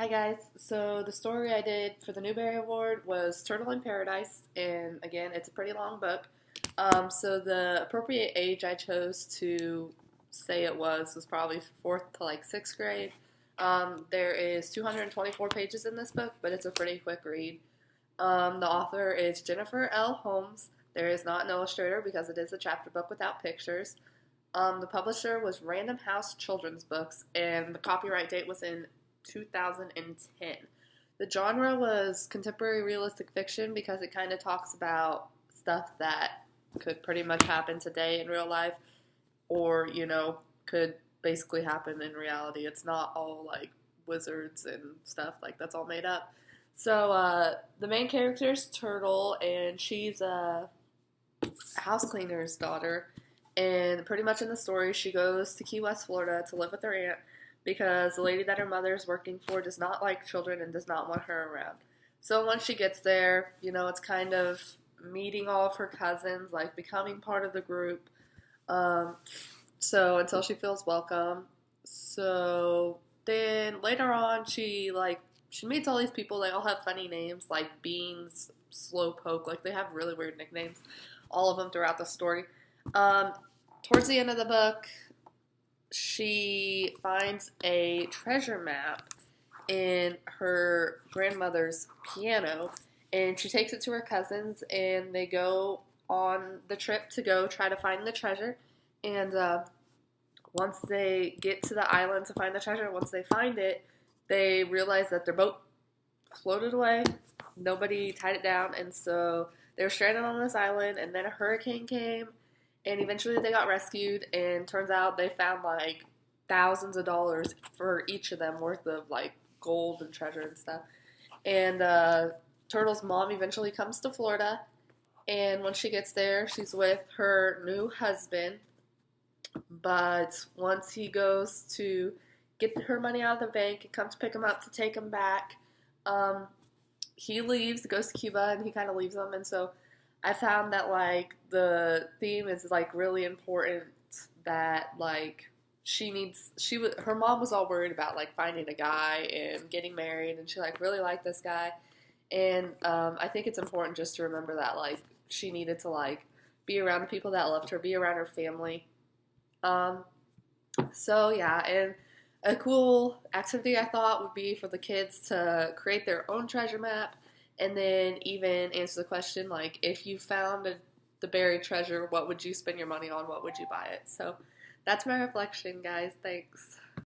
Hi guys. So the story I did for the Newbery Award was Turtle in Paradise, and again, it's a pretty long book. So the appropriate age I chose to say it was probably fourth to like sixth grade. There is 224 pages in this book, but it's a pretty quick read. The author is Jennifer L. Holmes. There is not an illustrator because it is a chapter book without pictures. The publisher was Random House Children's Books, and the copyright date was in 2010. The genre was contemporary realistic fiction because it kind of talks about stuff that could pretty much happen today in real life or, could basically happen in reality. It's not all like wizards and stuff, like that's all made up. So, the main character is Turtle, and she's a house cleaner's daughter. And pretty much in the story, she goes to Key West, Florida to live with her aunt because the lady that her mother is working for does not like children and does not want her around. So once she gets there, it's kind of meeting all of her cousins, like becoming part of the group. Um, so until she feels welcome. So then later on, she meets all these people. They all have funny names like Beans, Slowpoke. Like they have really weird nicknames. All of them throughout the story. Um, Towards the end of the book, she finds a treasure map in her grandmother's piano, and she takes it to her cousins, and they go on the trip to go try to find the treasure. And once they get to the island to find the treasure, once they find it, they realize that their boat floated away. Nobody tied it down, and so they were stranded on this island. And then a hurricane came, and eventually they got rescued. And turns out they found like thousands of dollars for each of them worth of like gold and treasure and stuff. And Turtle's mom eventually comes to Florida, and when she gets there, she's with her new husband. But once he goes to get her money out of the bank and comes to pick him up to take him back, um, he leaves, goes to Cuba, and he kind of leaves them. And so I found that like the theme is like really important. That like her mom was all worried about like finding a guy and getting married, and she like really liked this guy. And I think it's important just to remember that like she needed to like be around the people that loved her, be around her family. Um, so yeah, and a cool activity I thought would be for the kids to create their own treasure map, and then even answer the question like, if you found the buried treasure, what would you spend your money on? What would you buy it? So that's my reflection, guys. Thanks.